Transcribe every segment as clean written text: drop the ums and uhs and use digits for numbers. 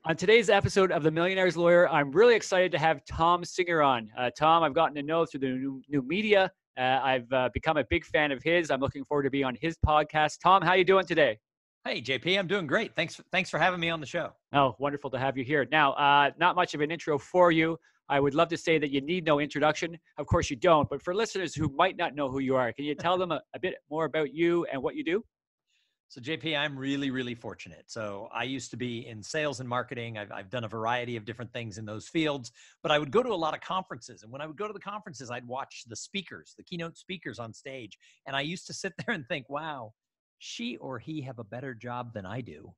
On today's episode of The Millionaire's Lawyer, I'm really excited to have Thom Singer on. Thom, I've gotten to know through the new media. I've become a big fan of his. I'm looking forward to being on his podcast. Thom, how you doing today? Hey, JP, I'm doing great. Thanks for having me on the show. Oh, wonderful to have you here. Now, not much of an intro for you. I would love to say that you need no introduction. Of course you don't, but for listeners who might not know who you are, can you tell them a bit more about you and what you do? So JP, I'm really, really fortunate. So I used to be in sales and marketing. I've done a variety of different things in those fields, but I would go to a lot of conferences. And when I would go to the conferences, I'd watch the speakers, the keynote speakers on stage. And I used to sit there and think, wow, she or he have a better job than I do.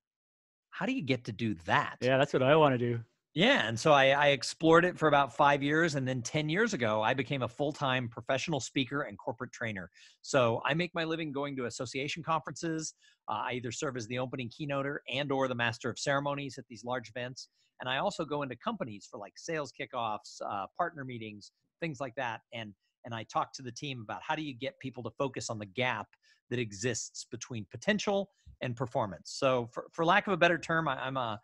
How do you get to do that? Yeah, that's what I want to do. Yeah. And so I explored it for about 5 years. And then 10 years ago, I became a full-time professional speaker and corporate trainer. So I make my living going to association conferences. I either serve as the opening keynoter and or the master of ceremonies at these large events. And I also go into companies for like sales kickoffs, partner meetings, things like that. And I talk to the team about how do you get people to focus on the gap that exists between potential and performance. So for lack of a better term, I'm a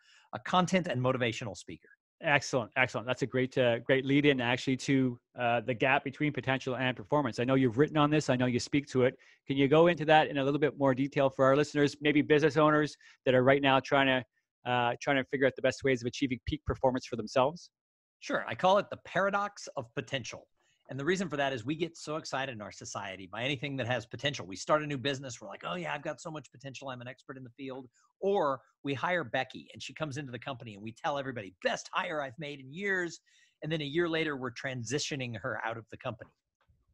content and motivational speaker. Excellent. That's a great lead in actually to the gap between potential and performance. I know you've written on this. I know you speak to it. Can you go into that in a little bit more detail for our listeners, maybe business owners that are right now trying to figure out the best ways of achieving peak performance for themselves? Sure. I call it the paradox of potential. And the reason for that is we get so excited in our society by anything that has potential. We start a new business. We're like, oh yeah, I've got so much potential. I'm an expert in the field. Or we hire Becky and she comes into the company and we tell everybody, best hire I've made in years. And then a year later, we're transitioning her out of the company.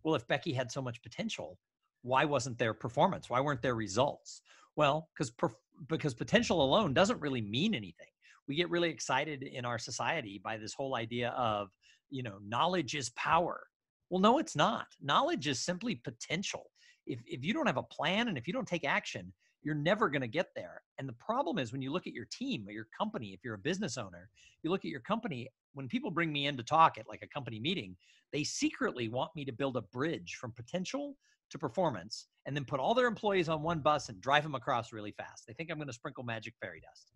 Well, if Becky had so much potential, why wasn't there performance? Why weren't there results? Well, because potential alone doesn't really mean anything. We get really excited in our society by this whole idea of, knowledge is power. Well, no, it's not. Knowledge is simply potential. If you don't have a plan and if you don't take action, you're never going to get there. And the problem is when you look at your team or your company, if you're a business owner, you look at your company, when people bring me in to talk at like a company meeting, they secretly want me to build a bridge from potential to performance and then put all their employees on one bus and drive them across really fast. They think I'm going to sprinkle magic fairy dust.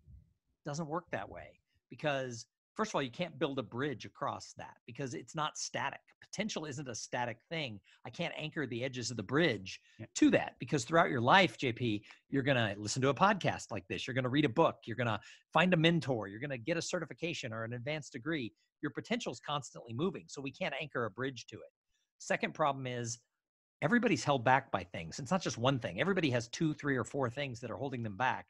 It doesn't work that way because first of all, you can't build a bridge across that because it's not static. Potential isn't a static thing. I can't anchor the edges of the bridge to that because throughout your life, JP, you're going to listen to a podcast like this. You're going to read a book. You're going to find a mentor. You're going to get a certification or an advanced degree. Your potential is constantly moving. So we can't anchor a bridge to it. Second problem is everybody's held back by things. It's not just one thing. Everybody has 2, 3, or 4 things that are holding them back.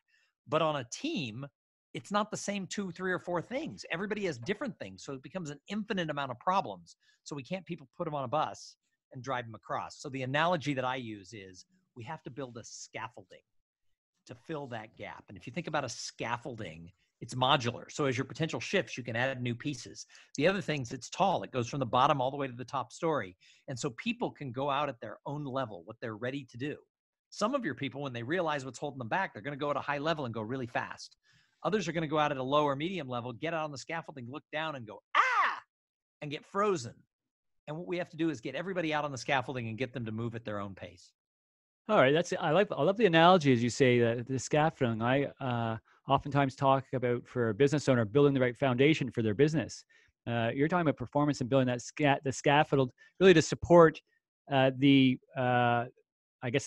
But on a team, it's not the same 2, 3, or 4 things. Everybody has different things. So it becomes an infinite amount of problems. So we can't put them on a bus and drive them across. So the analogy that I use is we have to build a scaffolding to fill that gap. And if you think about a scaffolding, it's modular. So as your potential shifts, you can add new pieces. The other thing is it's tall. It goes from the bottom all the way to the top story. And so people can go out at their own level, what they're ready to do. Some of your people, when they realize what's holding them back, they're going to go at a high level and go really fast. Others are going to go out at a low or medium level, get out on the scaffolding, look down and go, and get frozen. And what we have to do is get everybody out on the scaffolding and get them to move at their own pace. All right. I love the analogy, as you say, the scaffolding. I oftentimes talk about, for a business owner, building the right foundation for their business. You're talking about performance and building the scaffold really to support the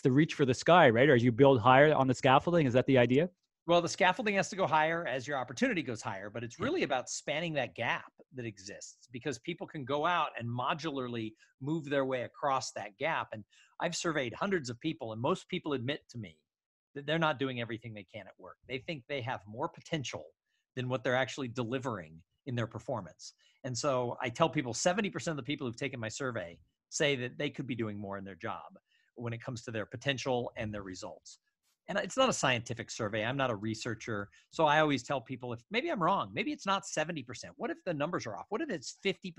reach for the sky, right? Or as you build higher on the scaffolding, is that the idea? Well, the scaffolding has to go higher as your opportunity goes higher, but it's really about spanning that gap that exists because people can go out and modularly move their way across that gap. And I've surveyed hundreds of people, and most people admit to me that they're not doing everything they can at work. They think they have more potential than what they're actually delivering in their performance. And so I tell people 70% of the people who've taken my survey say that they could be doing more in their job when it comes to their potential and their results. And it's not a scientific survey. I'm not a researcher. So I always tell people, if maybe I'm wrong, maybe it's not 70%. What if the numbers are off? What if it's 50%?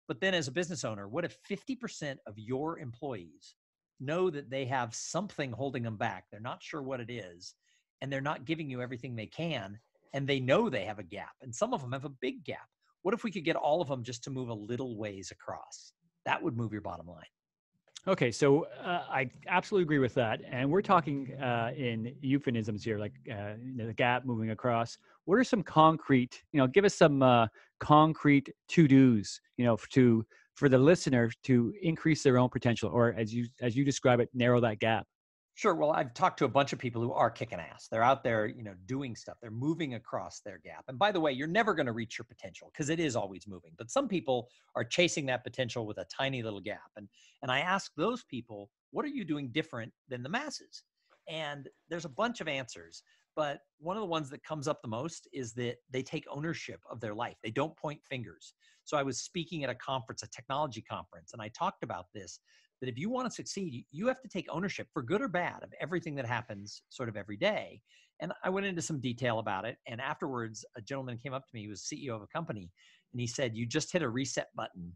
But then as a business owner, what if 50% of your employees know that they have something holding them back? They're not sure what it is, and they're not giving you everything they can, and they know they have a gap, and some of them have a big gap. What if we could get all of them just to move a little ways across? That would move your bottom line. Okay, so I absolutely agree with that, and we're talking in euphemisms here, like the gap moving across. What are some concrete? Give us some concrete to dos. For the listener to increase their own potential, or as you describe it, narrow that gap. Sure. Well, I've talked to a bunch of people who are kicking ass. They're out there, doing stuff. They're moving across their gap. And by the way, you're never going to reach your potential because it is always moving. But some people are chasing that potential with a tiny little gap. And I ask those people, what are you doing different than the masses? And there's a bunch of answers. But one of the ones that comes up the most is that they take ownership of their life. They don't point fingers. So I was speaking at a conference, a technology conference, and I talked about this, that if you want to succeed, you have to take ownership for good or bad of everything that happens sort of every day. And I went into some detail about it. And afterwards, a gentleman came up to me, he was CEO of a company, and he said, you just hit a reset button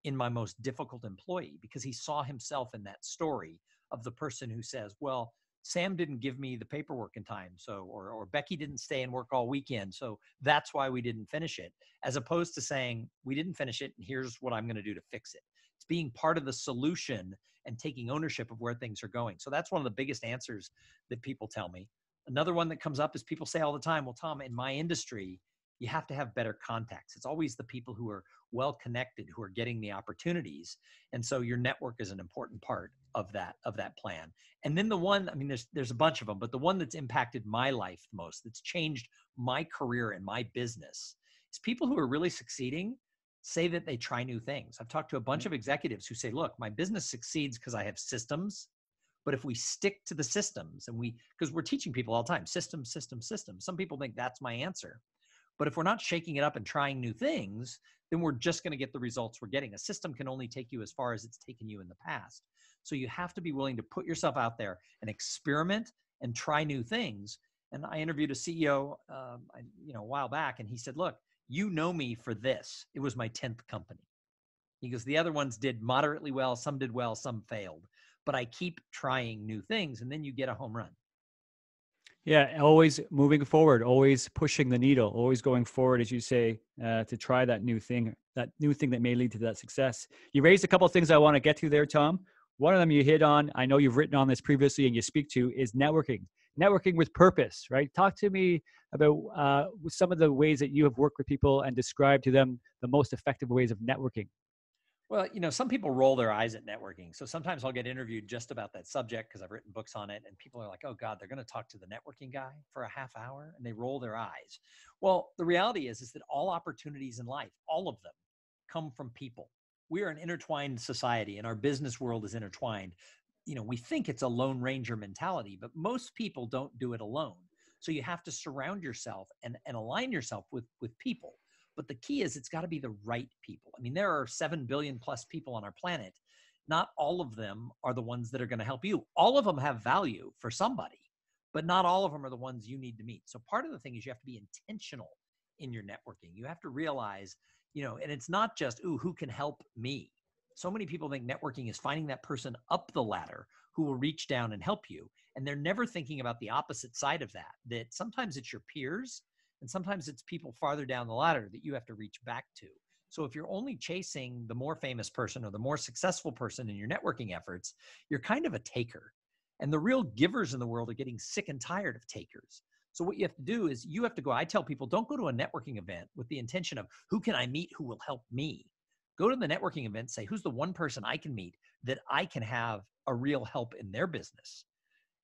in my most difficult employee, because he saw himself in that story of the person who says, well, Sam didn't give me the paperwork in time. So, or Becky didn't stay and work all weekend. So that's why we didn't finish it, as opposed to saying, we didn't finish it, and here's what I'm going to do to fix it. It's being part of the solution and taking ownership of where things are going. So that's one of the biggest answers that people tell me. Another one that comes up is people say all the time, well, Thom, in my industry, you have to have better contacts. It's always the people who are well connected who are getting the opportunities. And so your network is an important part of that plan. And then the one, I mean, there's a bunch of them, but the one that's impacted my life most, that's changed my career and my business, is people who are really succeeding say that they try new things. I've talked to a bunch of executives who say, look, my business succeeds because I have systems. But if we stick to the systems, and because we're teaching people all the time, systems, systems, systems. Some people think that's my answer. But if we're not shaking it up and trying new things, then we're just going to get the results we're getting. A system can only take you as far as it's taken you in the past. So you have to be willing to put yourself out there and experiment and try new things. And I interviewed a CEO, a while back, and he said, look, you know me for this. It was my 10th company. He goes, the other ones did moderately well, some did well, some failed. But I keep trying new things, and then you get a home run. Yeah, always moving forward, always pushing the needle, always going forward, as you say, to try that new thing that may lead to that success. You raised a couple of things I want to get to there, Thom. One of them you hit on, I know you've written on this previously and you speak to, is networking with purpose, right? Talk to me about some of the ways that you have worked with people and described to them the most effective ways of networking. Well, some people roll their eyes at networking. So sometimes I'll get interviewed just about that subject because I've written books on it. And people are like, oh God, they're going to talk to the networking guy for a half hour, and they roll their eyes. Well, the reality is that all opportunities in life, all of them, come from people. We are an intertwined society, and our business world is intertwined. We think it's a Lone Ranger mentality, but most people don't do it alone. So you have to surround yourself and align yourself with people. But the key is it's got to be the right people. I mean, there are 7 billion plus people on our planet. Not all of them are the ones that are going to help you. All of them have value for somebody, but not all of them are the ones you need to meet. So part of the thing is you have to be intentional in your networking. You have to realize, and it's not just, ooh, who can help me? So many people think networking is finding that person up the ladder who will reach down and help you. And they're never thinking about the opposite side of that sometimes it's your peers, and sometimes it's people farther down the ladder that you have to reach back to. So if you're only chasing the more famous person or the more successful person in your networking efforts, you're kind of a taker. And the real givers in the world are getting sick and tired of takers. So what you have to do is you have to go, I tell people, don't go to a networking event with the intention of who can I meet who will help me. Go to the networking event, say, who's the one person I can meet that I can have a real help in their business.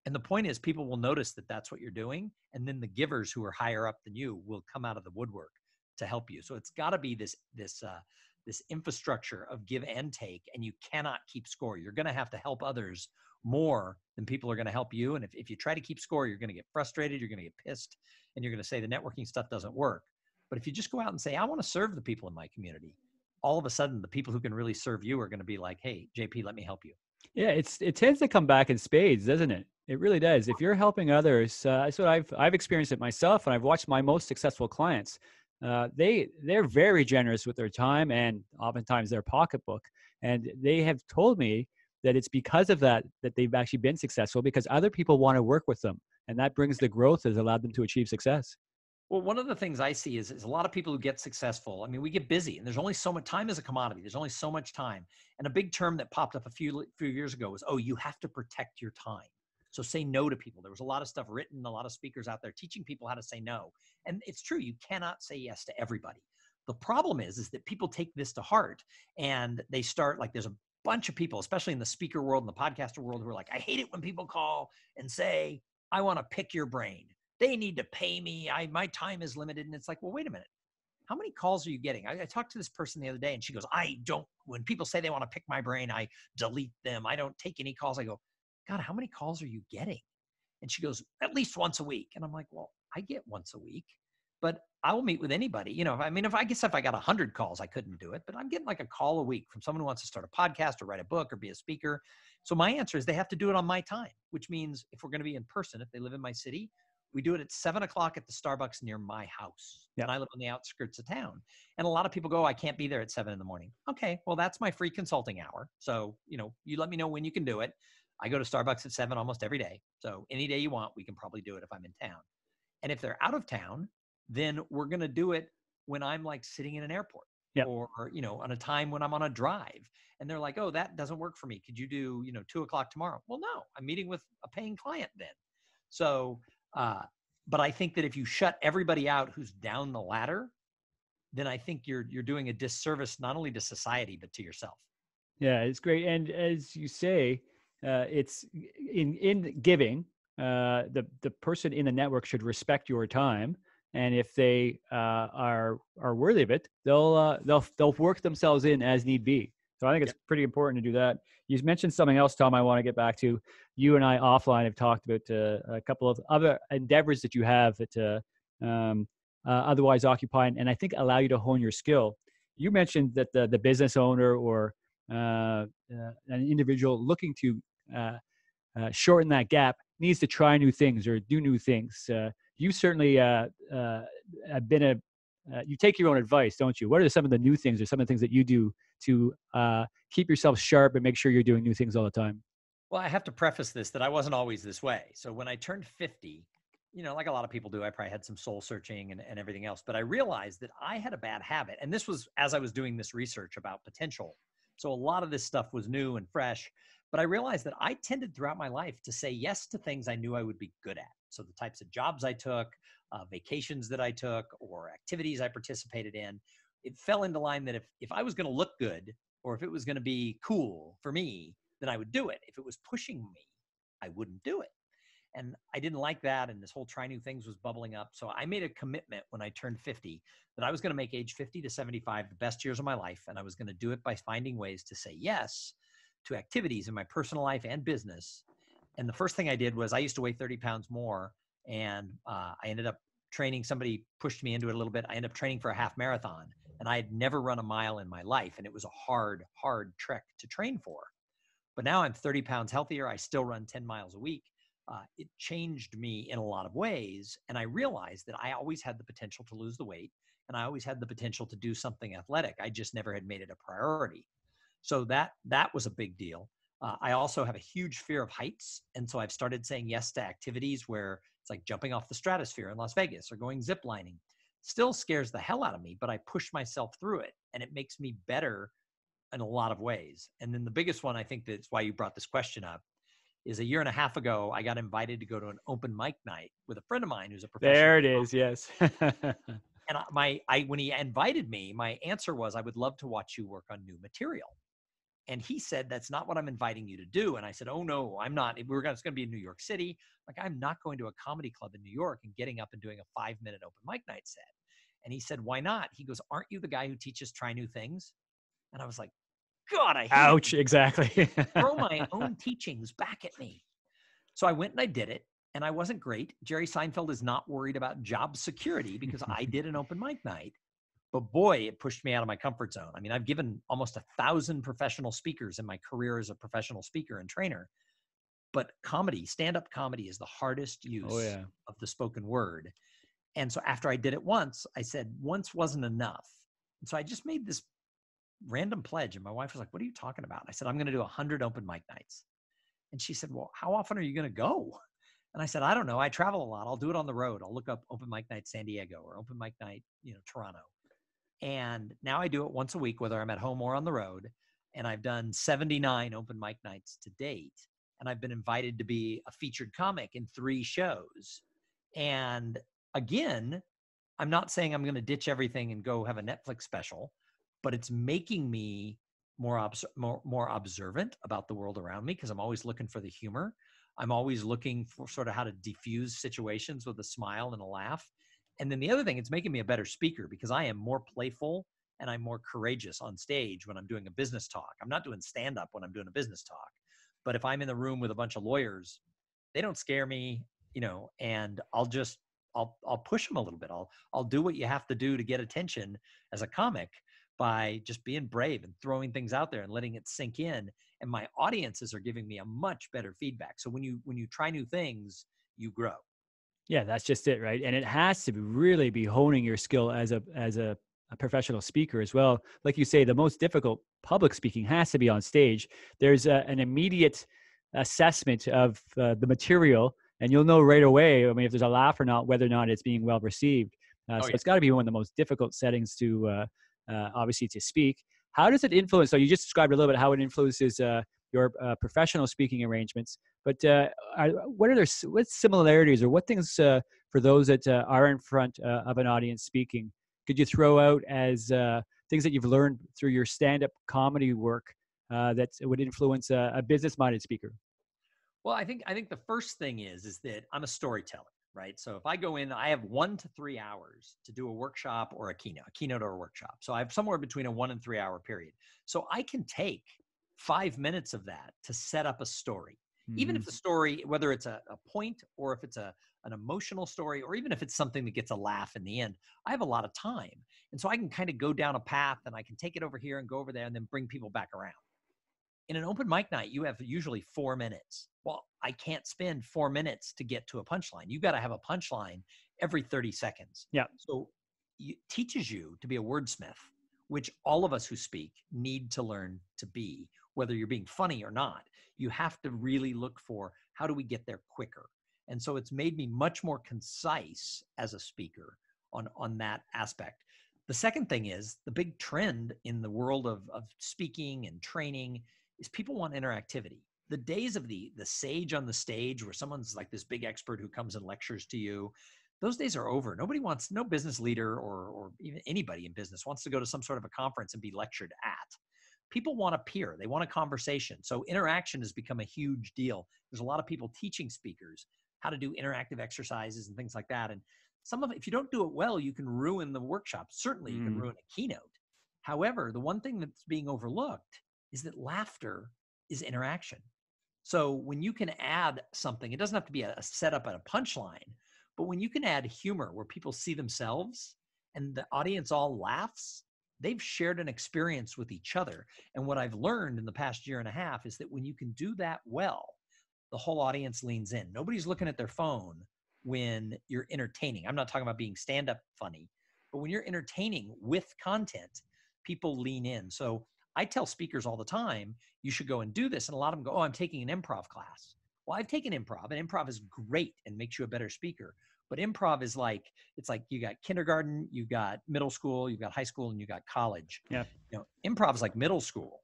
And the point is, people will notice that that's what you're doing. And then the givers who are higher up than you will come out of the woodwork to help you. So it's got to be this infrastructure of give and take, and you cannot keep score. You're going to have to help others more than people are going to help you. And if you try to keep score, you're going to get frustrated, you're going to get pissed, and you're going to say the networking stuff doesn't work. But if you just go out and say, I want to serve the people in my community, all of a sudden the people who can really serve you are going to be like, hey, JP, let me help you. Yeah, it tends to come back in spades, doesn't it? It really does. If you're helping others, that's what I've experienced it myself, and I've watched my most successful clients. They're very generous with their time and oftentimes their pocketbook, and they have told me that it's because of that they've actually been successful, because other people want to work with them, and that brings the growth that has allowed them to achieve success. Well, one of the things I see is a lot of people who get successful. I mean, we get busy, and there's only so much time as a commodity. There's only so much time. And a big term that popped up a few years ago was, oh, you have to protect your time. So say no to people. There was a lot of stuff written, a lot of speakers out there teaching people how to say no. And it's true, you cannot say yes to everybody. The problem is that people take this to heart, and they start, like, there's a bunch of people, especially in the speaker world and the podcaster world, who are like, I hate it when people call and say, I want to pick your brain. They need to pay me. My time is limited. And it's like, well, wait a minute. How many calls are you getting? I talked to this person the other day, and she goes, when people say they want to pick my brain, I delete them. I don't take any calls. I go, God, how many calls are you getting? And she goes, at least once a week. And I'm like, well, I get once a week, but I will meet with anybody. If I got 100 calls, I couldn't do it, but I'm getting like a call a week from someone who wants to start a podcast or write a book or be a speaker. So my answer is they have to do it on my time, which means if we're going to be in person, if they live in my city, we do it at 7:00 at the Starbucks near my house. Yeah. And I live on the outskirts of town. And a lot of people go, I can't be there at 7 a.m. Okay, well, that's my free consulting hour. So, you let me know when you can do it. I go to Starbucks at 7 almost every day. So any day you want, we can probably do it if I'm in town. And if they're out of town, then we're going to do it when I'm like sitting in an airport. Yep. Or, on a time when I'm on a drive. And they're like, oh, that doesn't work for me. Could you do, 2:00 tomorrow? Well, no, I'm meeting with a paying client then. So, but I think that if you shut everybody out who's down the ladder, then I think you're doing a disservice not only to society but to yourself. Yeah, it's great. And as you say, it's in giving. The person in the network should respect your time, and if they are worthy of it, they'll work themselves in as need be. So I think it's pretty important to do that. You mentioned something else, Tom, I want to get back to. You and I offline have talked about a couple of other endeavors that you have that otherwise occupy and I think allow you to hone your skill. You mentioned that the business owner or an individual looking to shorten that gap needs to try new things or do new things. You certainly have been you take your own advice, don't you? What are some of the new things or some of the things that you do to keep yourself sharp and make sure you're doing new things all the time? Well, I have to preface this that I wasn't always this way. So when I turned 50, like a lot of people do, I probably had some soul searching and everything else, but I realized that I had a bad habit. And this was as I was doing this research about potential. So a lot of this stuff was new and fresh, but I realized that I tended throughout my life to say yes to things I knew I would be good at. So the types of jobs I took, vacations that I took, or activities I participated in, it fell into line that if I was going to look good or if it was going to be cool for me, then I would do it. If it was pushing me, I wouldn't do it. And I didn't like that. And this whole try new things was bubbling up. So I made a commitment when I turned 50 that I was going to make age 50 to 75 the best years of my life. And I was going to do it by finding ways to say yes to activities in my personal life and business. And the first thing I did was I used to weigh 30 pounds more. And I ended up training. Somebody pushed me into it a little bit. I ended up training for a half marathon. And I had never run a mile in my life. And it was a hard, hard trek to train for. But now I'm 30 pounds healthier. I still run 10 miles a week. It changed me in a lot of ways. And I realized that I always had the potential to lose the weight. And I always had the potential to do something athletic. I just never had made it a priority. So that was a big deal. I also have a huge fear of heights. And so I've started saying yes to activities where it's like jumping off the stratosphere in Las Vegas or going zip lining. Still scares the hell out of me, but I push myself through it. And it makes me better in a lot of ways. And then the biggest one, I think that's why you brought this question up, is a year and a half ago, I got invited to go to an open mic night with a friend of mine who's a professional. There it is, yes. And when he invited me, my answer was, I would love to watch you work on new material. And he said, that's not what I'm inviting you to do. And I said, oh no, I'm not. It's going to be in New York City. Like, I'm not going to a comedy club in New York and getting up and doing a 5-minute open mic night set. And he said, why not? He goes, aren't you the guy who teaches try new things? And I was like, God, I hate Ouch, it. Exactly. Throw my own teachings back at me. So I went and I did it, and I wasn't great. Jerry Seinfeld is not worried about job security because I did an open mic night. But boy, it pushed me out of my comfort zone. I mean, I've given almost 1,000 professional speakers in my career as a professional speaker and trainer. But comedy, stand-up comedy, is the hardest use of the spoken word. And so after I did it once, I said once wasn't enough. And so I just made this random pledge. And my wife was like, what are you talking about? I said, I'm going to do 100 open mic nights. And she said, well, how often are you going to go? And I said, I don't know. I travel a lot. I'll do it on the road. I'll look up open mic night San Diego or open mic night, Toronto. And now I do it once a week, whether I'm at home or on the road. And I've done 79 open mic nights to date. And I've been invited to be a featured comic in 3 shows. And again, I'm not saying I'm going to ditch everything and go have a Netflix special, but it's making me more observant about the world around me, because I'm always looking for the humor. I'm always looking for sort of how to diffuse situations with a smile and a laugh. And then the other thing, it's making me a better speaker, because I am more playful and I'm more courageous on stage when I'm doing a business talk. I'm not doing stand-up when I'm doing a business talk. But if I'm in the room with a bunch of lawyers, they don't scare me, and I'll push them a little bit. I'll do what you have to do to get attention as a comic by just being brave and throwing things out there and letting it sink in. And my audiences are giving me a much better feedback. So when you try new things, you grow. Yeah, that's just it, right? And it has to really be honing your skill as a professional speaker as well. Like you say, the most difficult public speaking has to be on stage. There's an immediate assessment of the material, and you'll know right away, I mean, if there's a laugh or not, whether or not it's being well received. Oh So yeah. it's got to be one of the most difficult settings to obviously to speak. How does it influence? So you just described a little bit how it influences your professional speaking arrangements. But what similarities or what things for those that are in front of an audience speaking could you throw out as things that you've learned through your stand-up comedy work that would influence a business-minded speaker? Well, I think the first thing is that I'm a storyteller, right? So if I go in, I have 1 to 3 hours to do a workshop or a keynote or a workshop. So I have somewhere between a 1 and 3 hour period. So I can take 5 minutes of that to set up a story. Even Mm-hmm. if the story, whether it's a point or if it's an emotional story, or even if it's something that gets a laugh in the end, I have a lot of time. And so I can kind of go down a path and I can take it over here and go over there and then bring people back around. In an open mic night, you have usually 4 minutes. Well, I can't spend 4 minutes to get to a punchline. You've got to have a punchline every 30 seconds. Yeah. So it teaches you to be a wordsmith, which all of us who speak need to learn to be, whether you're being funny or not. You have to really look for, how do we get there quicker? And so it's made me much more concise as a speaker on that aspect. The second thing is, the big trend in the world of speaking and training is people want interactivity. The days of the sage on the stage, where someone's like this big expert who comes and lectures to you, those days are over. No business leader or even anybody in business wants to go to some sort of a conference and be lectured at. People want a peer. They want a conversation. So interaction has become a huge deal. There's a lot of people teaching speakers how to do interactive exercises and things like that. And some of it, if you don't do it well, you can ruin the workshop. Certainly you can ruin a keynote. However, the one thing that's being overlooked is that laughter is interaction. So when you can add something, it doesn't have to be a setup and a punchline, but when you can add humor where people see themselves and the audience all laughs, they've shared an experience with each other. And what I've learned in the past year and a half is that when you can do that well, the whole audience leans in. Nobody's looking at their phone when you're entertaining. I'm not talking about being stand-up funny, but when you're entertaining with content, people lean in. So I tell speakers all the time, you should go and do this. And a lot of them go, oh, I'm taking an improv class. Well, I've taken improv, and improv is great and makes you a better speaker. But improv is like, it's like you got kindergarten, you got middle school, you got high school, and you got college. Yeah. Improv is like middle school.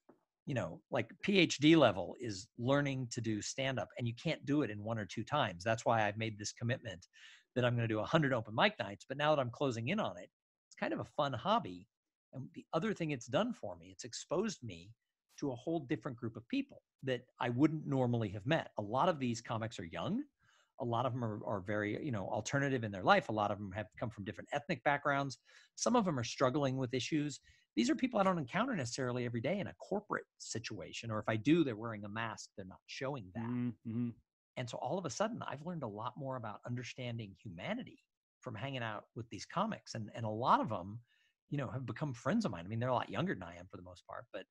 Like PhD level is learning to do stand-up, and you can't do it in 1 or 2 times. That's why I've made this commitment that I'm going to do 100 open mic nights. But now that I'm closing in on it, it's kind of a fun hobby. And the other thing it's done for me, it's exposed me to a whole different group of people that I wouldn't normally have met. A lot of these comics are young. A lot of them are very, alternative in their life. A lot of them have come from different ethnic backgrounds. Some of them are struggling with issues. These are people I don't encounter necessarily every day in a corporate situation, or if I do, they're wearing a mask. They're not showing that. Mm-hmm. And so all of a sudden, I've learned a lot more about understanding humanity from hanging out with these comics. And a lot of them, have become friends of mine. I mean, they're a lot younger than I am for the most part, but,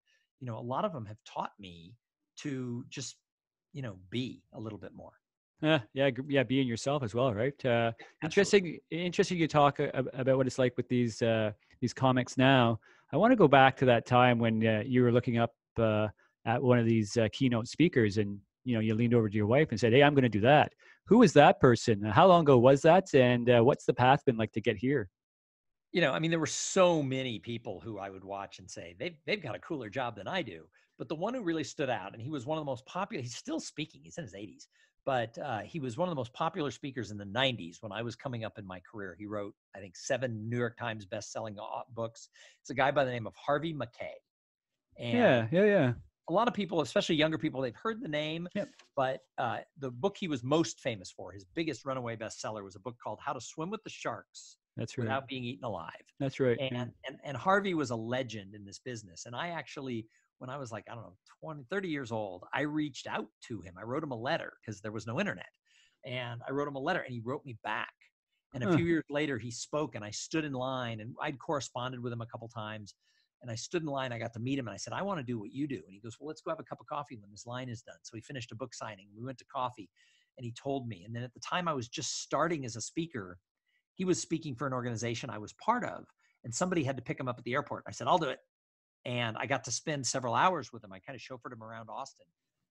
a lot of them have taught me to just, be a little bit more. Yeah, being yourself as well, right? Absolutely. Interesting. You talk about what it's like with these comics now. I want to go back to that time when you were looking up at one of these keynote speakers, and you leaned over to your wife and said, "Hey, I'm going to do that." Who was that person? How long ago was that? And what's the path been like to get here? I mean, there were so many people who I would watch and say, they've got a cooler job than I do. But the one who really stood out, and he was one of the most popular, he's still speaking, he's in his 80s, but he was one of the most popular speakers in the 90s when I was coming up in my career. He wrote, I think, 7 New York Times best-selling books. It's a guy by the name of Harvey McKay. And Yeah. a lot of people, especially younger people, they've heard the name, Yep. but the book he was most famous for, his biggest runaway bestseller, was a book called How to Swim with the Sharks That's right. Without Being Eaten Alive. That's right. And, Yeah. and Harvey was a legend in this business. And I actually, when I was like, I don't know, 20, 30 years old, I reached out to him. I wrote him a letter because there was no internet. And I wrote him a letter and he wrote me back. And a few years later, he spoke and I stood in line, and I'd corresponded with him a couple times. And I stood in line, I got to meet him, and I said, I want to do what you do. And he goes, well, let's go have a cup of coffee when this line is done. So he finished a book signing. We went to coffee and he told me. And then at the time I was just starting as a speaker, he was speaking for an organization I was part of, and somebody had to pick him up at the airport. I said, I'll do it. And I got to spend several hours with him. I kind of chauffeured him around Austin.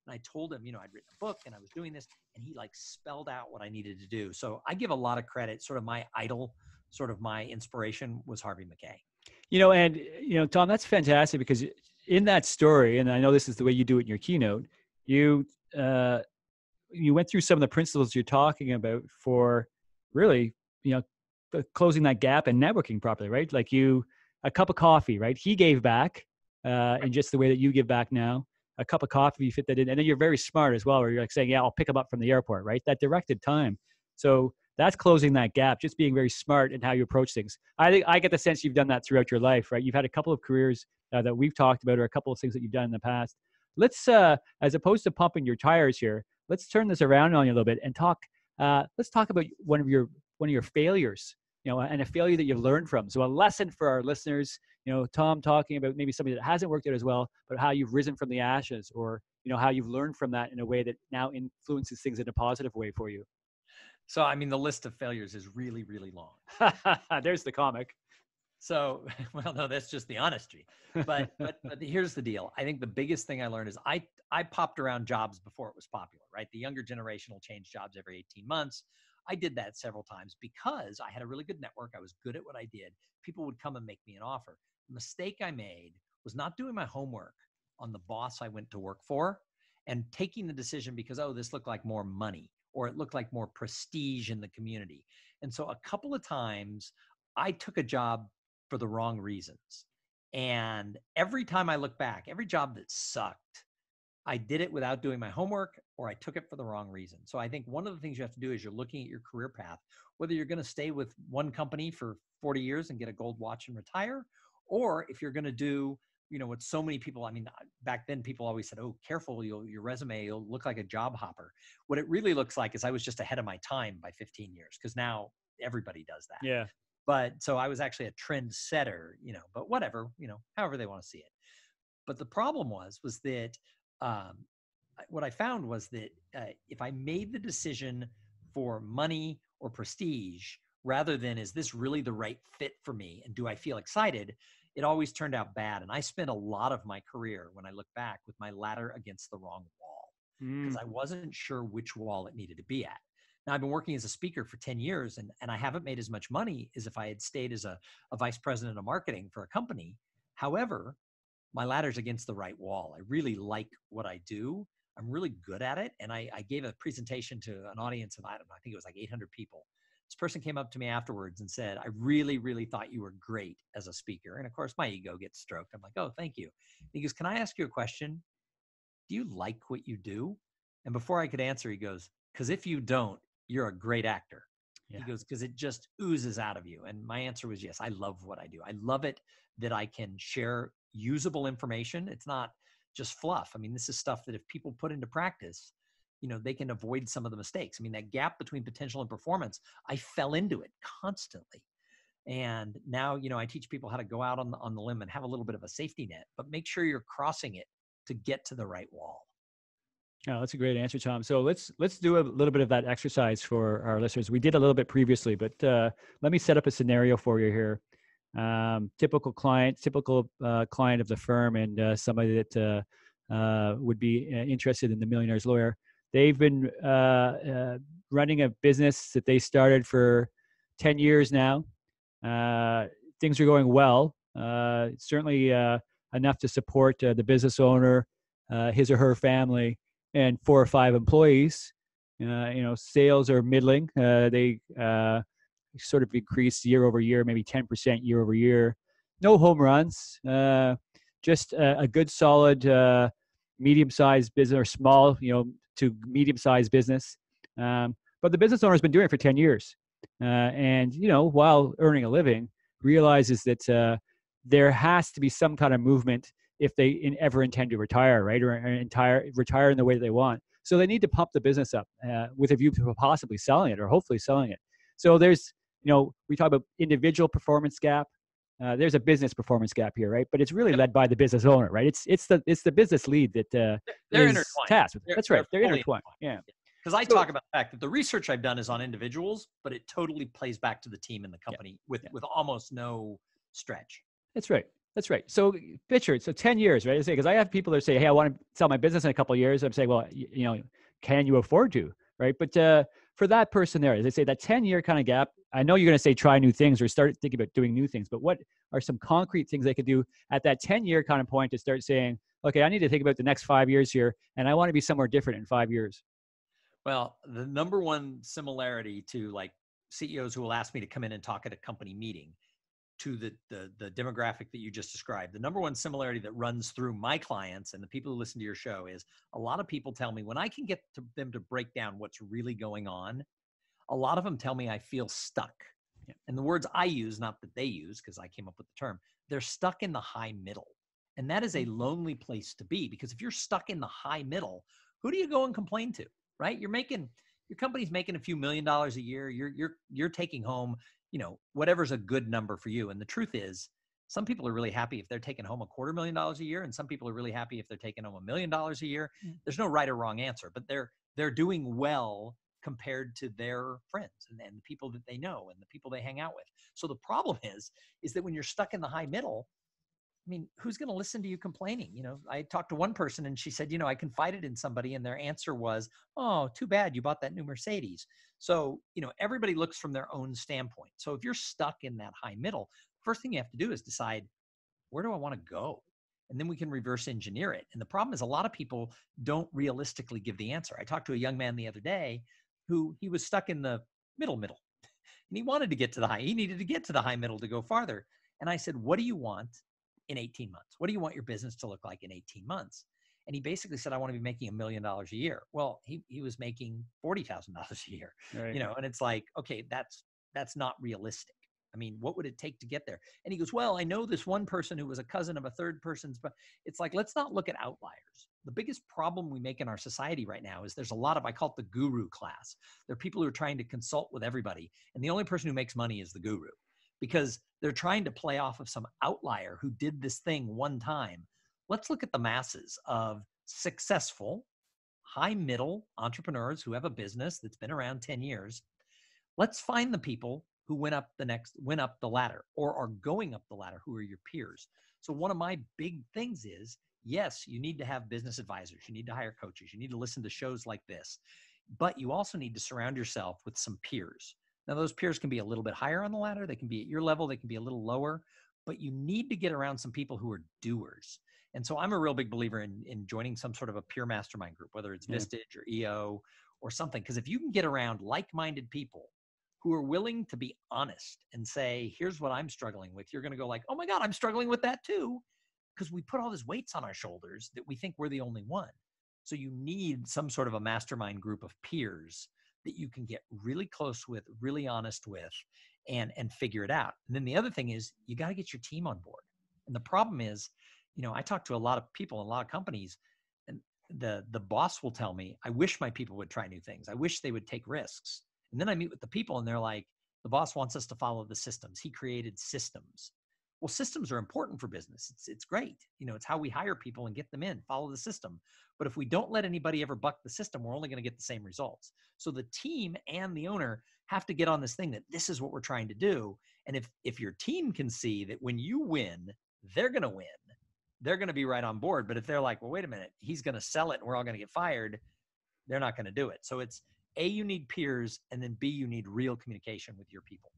And I told him, I'd written a book and I was doing this, and he like spelled out what I needed to do. So I give a lot of credit. Sort of my idol, sort of my inspiration was Harvey McKay. Thom, that's fantastic, because in that story, and I know this is the way you do it in your keynote, you went through some of the principles you're talking about for really, closing that gap and networking properly, right? Like a cup of coffee, right? He gave back in just the way that you give back now. A cup of coffee, you fit that in. And then you're very smart as well, where you're like saying, yeah, I'll pick him up from the airport, right? That directed time. So that's closing that gap, just being very smart in how you approach things. I think I get the sense you've done that throughout your life, right? You've had a couple of careers that we've talked about, or a couple of things that you've done in the past. Let's, as opposed to pumping your tires here, let's turn this around on you a little bit and talk. Let's talk about one of your failures, and a failure that you've learned from. So a lesson for our listeners, Thom talking about maybe somebody that hasn't worked out as well, but how you've risen from the ashes, or, how you've learned from that in a way that now influences things in a positive way for you. So, I mean, the list of failures is really, really long. There's the comic. So, well, no, that's just the honesty. But here's the deal. I think the biggest thing I learned is I popped around jobs before it was popular, right? The younger generation will change jobs every 18 months. I did that several times because I had a really good network. I was good at what I did. People would come and make me an offer. The mistake I made was not doing my homework on the boss I went to work for and taking the decision because, oh, this looked like more money, or it looked like more prestige in the community. And so a couple of times I took a job for the wrong reasons. And every time I look back, every job that sucked, I did it without doing my homework, or I took it for the wrong reason. So I think one of the things you have to do is you're looking at your career path, whether you're going to stay with one company for 40 years and get a gold watch and retire, or if you're going to do, what so many people, I mean, back then people always said, oh, careful, your resume, you'll look like a job hopper. What it really looks like is I was just ahead of my time by 15 years, because now everybody does that. Yeah. But so I was actually a trend setter, but whatever, however they want to see it. But the problem was that what I found was that if I made the decision for money or prestige, rather than is this really the right fit for me and do I feel excited, it always turned out bad. And I spent a lot of my career, when I look back, with my ladder against the wrong wall, because I wasn't sure which wall it needed to be at. Now, I've been working as a speaker for 10 years, and I haven't made as much money as if I had stayed as a vice president of marketing for a company. However, my ladder's against the right wall. I really like what I do. I'm really good at it. And I gave a presentation to an audience of, I don't know, I think it was like 800 people. This person came up to me afterwards and said, I really, really thought you were great as a speaker. And of course, my ego gets stroked. I'm like, oh, thank you. He goes, can I ask you a question? Do you like what you do? And before I could answer, he goes, because if you don't, you're a great actor. Yeah. He goes, because it just oozes out of you. And my answer was, yes, I love what I do. I love it that I can share usable information. It's not just fluff. I mean, this is stuff that if people put into practice, they can avoid some of the mistakes. I mean, that gap between potential and performance, I fell into it constantly. And now, I teach people how to go out on the limb and have a little bit of a safety net, but make sure you're crossing it to get to the right wall. Oh, that's a great answer, Thom. So let's do a little bit of that exercise for our listeners. We did a little bit previously, but let me set up a scenario for you here. Typical client of the firm, and somebody that would be interested in the Millionaire's Lawyer. They've been running a business that they started for 10 years now. Things are going well. Certainly enough to support the business owner, his or her family, and 4 or 5 employees. Sales are middling. They sort of increased year over year, maybe 10% year over year. No home runs, just a good, solid, medium-sized business, or small, to medium-sized business. But the business owner has been doing it for 10 years. And, while earning a living, realizes that there has to be some kind of movement if they ever intend to retire, right? Or retire in the way that they want. So they need to pump the business up with a view to possibly selling it, or hopefully selling it. So there's, we talk about individual performance gap. There's a business performance gap here, right? But it's really led by the business owner, right? It's the business lead that they're is intertwined. tasked with. That's right. They're fully intertwined. Yeah. Because I talk about the fact that the research I've done is on individuals, but it totally plays back to the team and the company with almost no stretch. That's right. That's right. So picture it. So 10 years, right? Because I have people that say, hey, I want to sell my business in a couple of years. I'm saying, well, can you afford to, right? But for that person there, as they say, that 10-year kind of gap, I know you're going to say try new things or start thinking about doing new things, but what are some concrete things they could do at that 10-year kind of point to start saying, okay, I need to think about the next 5 years here, and I want to be somewhere different in 5 years? Well, the number one similarity to like CEOs who will ask me to come in and talk at a company meeting to the demographic that you just described, the number one similarity that runs through my clients and the people who listen to your show is a lot of people tell me when I can get them to break down what's really going on, a lot of them tell me I feel stuck. Yeah. And the words I use, not that they use, because I came up with the term, they're stuck in the high middle. And that is a lonely place to be, because if you're stuck in the high middle, who do you go and complain to, right? Your company's making a few $1 million a year. You're taking home, whatever's a good number for you. And the truth is, some people are really happy if they're taking home $250,000 a year, and some people are really happy if they're taking home $1 million a year. There's no right or wrong answer, but they're doing well compared to their friends and the people that they know and the people they hang out with. So the problem is that when you're stuck in the high middle, I mean, who's going to listen to you complaining? I talked to one person and she said, I confided in somebody and their answer was, oh, too bad you bought that new Mercedes. So, everybody looks from their own standpoint. So if you're stuck in that high middle, first thing you have to do is decide, where do I want to go? And then we can reverse engineer it. And the problem is a lot of people don't realistically give the answer. I talked to a young man the other day who he was stuck in the middle, and he wanted to get to the high. He needed to get to the high middle to go farther. And I said, what do you want in 18 months? What do you want your business to look like in 18 months? And he basically said, I want to be making $1 million a year. Well, he was making $40,000 a year, Right. And it's like, okay, that's not realistic. I mean, what would it take to get there? And he goes, well, I know this one person who was a cousin of a third person's, but it's like, let's not look at outliers. The biggest problem we make in our society right now is there's a lot of, I call it the guru class. There are people who are trying to consult with everybody. And the only person who makes money is the guru, because they're trying to play off of some outlier who did this thing one time. Let's look at the masses of successful, high middle entrepreneurs who have a business that's been around 10 years. Let's find the people who went up the ladder or are going up the ladder, who are your peers. So one of my big things is, yes, you need to have business advisors. You need to hire coaches. You need to listen to shows like this, but you also need to surround yourself with some peers. Now, those peers can be a little bit higher on the ladder. They can be at your level. They can be a little lower, but you need to get around some people who are doers. And so I'm a real big believer in joining some sort of a peer mastermind group, whether it's Vistage or EO or something. Because if you can get around like-minded people who are willing to be honest and say, here's what I'm struggling with, you're going to go like, oh my God, I'm struggling with that too. Because we put all these weights on our shoulders that we think we're the only one. So you need some sort of a mastermind group of peers that you can get really close with, really honest with, and figure it out. And then the other thing is you got to get your team on board. And the problem is, I talk to a lot of people in a lot of companies, and the boss will tell me, I wish my people would try new things. I wish they would take risks. And then I meet with the people and they're like, the boss wants us to follow the systems. He created systems. Well, systems are important for business. It's great. It's how we hire people and get them in, follow the system. But if we don't let anybody ever buck the system, we're only going to get the same results. So the team and the owner have to get on this thing that this is what we're trying to do. And if your team can see that when you win, they're going to win, they're going to be right on board. But if they're like, well, wait a minute, he's going to sell it and we're all going to get fired, they're not going to do it. So A, you need peers, and then B, you need real communication with your people.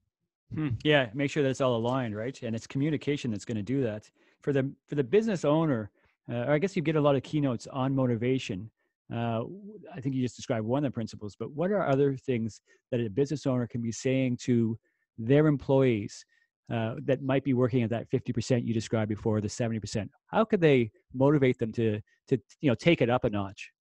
Yeah, make sure that it's all aligned, right? And it's communication that's going to do that. For the business owner, or I guess you get a lot of keynotes on motivation. I think you just described one of the principles, but what are other things that a business owner can be saying to their employees that might be working at that 50% you described before, the 70%? How could they motivate them to take it up a notch?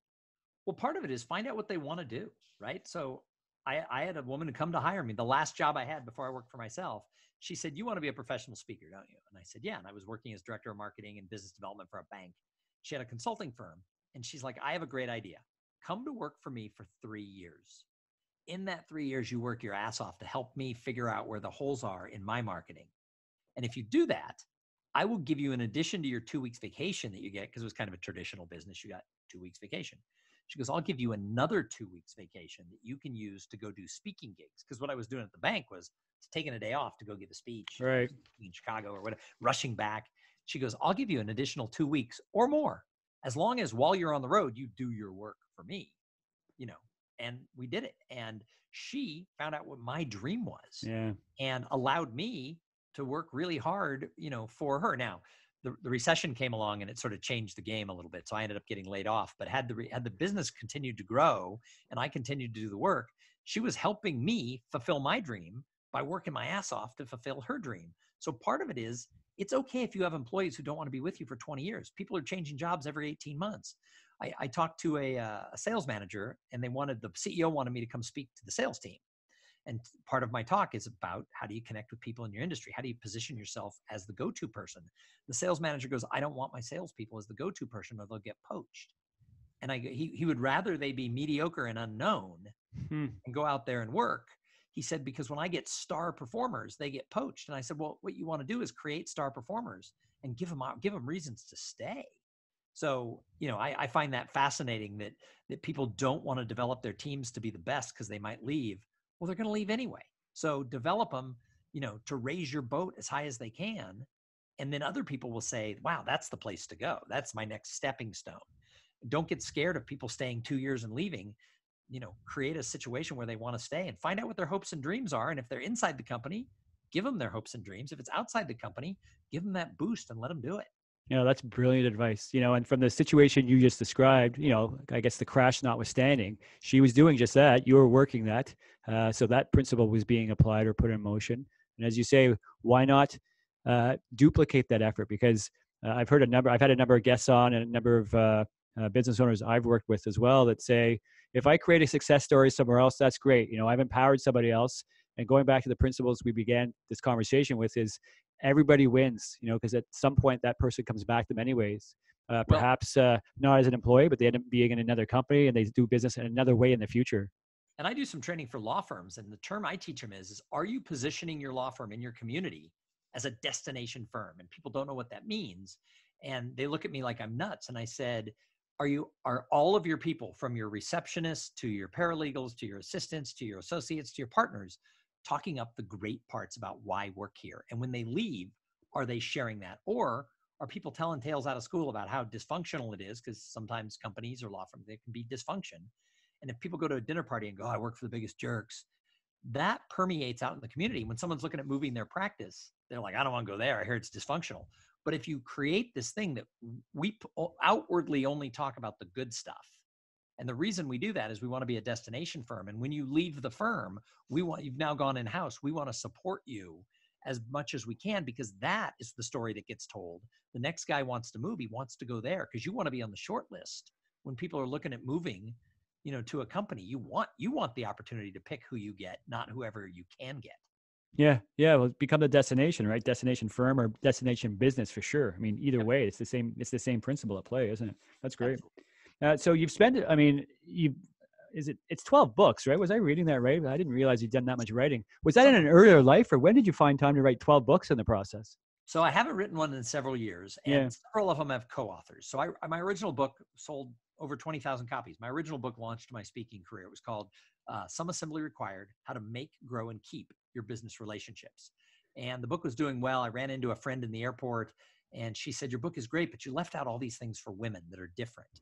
Well, part of it is find out what they want to do, right? So I had a woman come to hire me. The last job I had before I worked for myself, she said, "You want to be a professional speaker, don't you?" And I said, "Yeah." And I was working as director of marketing and business development for a bank. She had a consulting firm. And she's like, "I have a great idea. Come to work for me for 3 years. In that 3 years, you work your ass off to help me figure out where the holes are in my marketing. And if you do that, I will give you, in addition to your 2 weeks vacation that you get, because it was kind of a traditional business, you got 2 weeks vacation. She goes, I'll give you another 2 weeks vacation that you can use to go do speaking gigs. Because what I was doing at the bank was taking a day off to go give a speech Right. in Chicago or whatever, rushing back. She goes, I'll give you an additional 2 weeks or more, as long as while you're on the road, you do your work for me, you know. And we did it. And she found out what my dream was Yeah. and allowed me to work really hard, for her. Now, the recession came along and it sort of changed the game a little bit. So I ended up getting laid off. But had the business continued to grow and I continued to do the work, she was helping me fulfill my dream by working my ass off to fulfill her dream. So part of it is, it's okay if you have employees who don't want to be with you for 20 years. People are changing jobs every 18 months. I talked to a sales manager, and the CEO wanted me to come speak to the sales team. And part of my talk is about how do you connect with people in your industry? How do you position yourself as the go-to person? The sales manager goes, I don't want my salespeople as the go-to person or they'll get poached. And he would rather they be mediocre and unknown Hmm. and go out there and work. He said, because when I get star performers, they get poached. And I said, well, what you want to do is create star performers and give them reasons to stay. So, I find that fascinating that people don't want to develop their teams to be the best because they might leave. Well, they're going to leave anyway. So develop them, to raise your boat as high as they can. And then other people will say, wow, that's the place to go. That's my next stepping stone. Don't get scared of people staying 2 years and leaving. Create a situation where they want to stay and find out what their hopes and dreams are. And if they're inside the company, give them their hopes and dreams. If it's outside the company, give them that boost and let them do it. That's brilliant advice. And from the situation you just described, I guess the crash notwithstanding, she was doing just that. You were working that. So that principle was being applied or put in motion. And as you say, why not duplicate that effort? Because I've had a number of guests on and a number of business owners I've worked with as well that say, if I create a success story somewhere else, that's great. I've empowered somebody else. And going back to the principles we began this conversation with is everybody wins, because at some point that person comes back to them anyways. Well, Perhaps not as an employee, but they end up being in another company and they do business in another way in the future. and I do some training for law firms, and the term I teach them is are you positioning your law firm in your community as a destination firm? And people don't know what that means. And they look at me like I'm nuts. And I said, are all of your people, from your receptionists to your paralegals, to your assistants, to your associates, to your partners, talking up the great parts about why work here? And when they leave, are they sharing that? Or are people telling tales out of school about how dysfunctional it is? Because sometimes companies or law firms, they can be dysfunction. And if people go to a dinner party and go, I work for the biggest jerks, that permeates out in the community. When someone's looking at moving their practice, they're like, I don't want to go there. I hear it's dysfunctional. But if you create this thing that we outwardly only talk about the good stuff, and the reason we do that is we want to be a destination firm. And when you leave the firm, you've now gone in-house. We want to support you as much as we can, because that is the story that gets told. The next guy wants to move. He wants to go there because you want to be on the short list. When people are looking at moving, to a company, you want the opportunity to pick who you get, not whoever you can get. Yeah. Well, become the destination, right? Destination firm or destination business for sure. I mean, either Yep, way, it's the same principle at play, isn't it? That's great. absolutely. So you've spent, I mean, it's 12 books, right? Was I reading that right? I didn't realize you'd done that much writing. Was that in an Something. earlier life, or when did you find time to write 12 books in the process? So I haven't written one in several years, Yeah. and several of them have co-authors. So my original book sold over 20,000 copies. My original book launched my speaking career. It was called Some Assembly Required: How to Make, Grow, and Keep Your Business Relationships. And the book was doing well. I ran into a friend in the airport, and she said, your book is great, but you left out all these things for women that are different.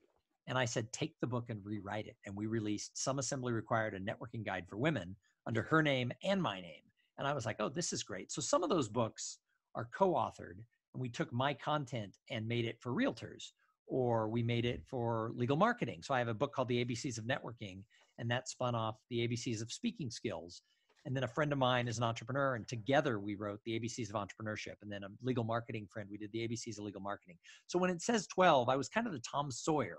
And I said, take the book and rewrite it. And we released Some Assembly Required, a networking guide for women under her name and my name. And I was like, oh, this is great. So some of those books are co-authored, and we took my content and made it for realtors, or we made it for legal marketing. So I have a book called The ABCs of Networking, and that spun off The ABCs of Speaking Skills. And then a friend of mine is an entrepreneur, and together we wrote The ABCs of Entrepreneurship. And then a legal marketing friend, we did The ABCs of Legal Marketing. So when it says 12, I was kind of the Tom Sawyer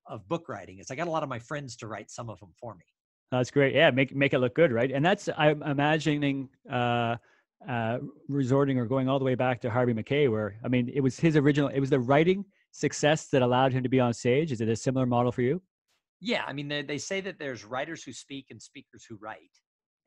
of book writing. Is I got a lot of my friends to write some of them for me. That's great. Yeah, make it look good, right? And that's, I'm imagining resorting or going all the way back to Harvey Mackay, where, I mean, it was his original, it was the writing success that allowed him to be on stage. Is it a similar model for you? Yeah, I mean, they say that there's writers who speak and speakers who write,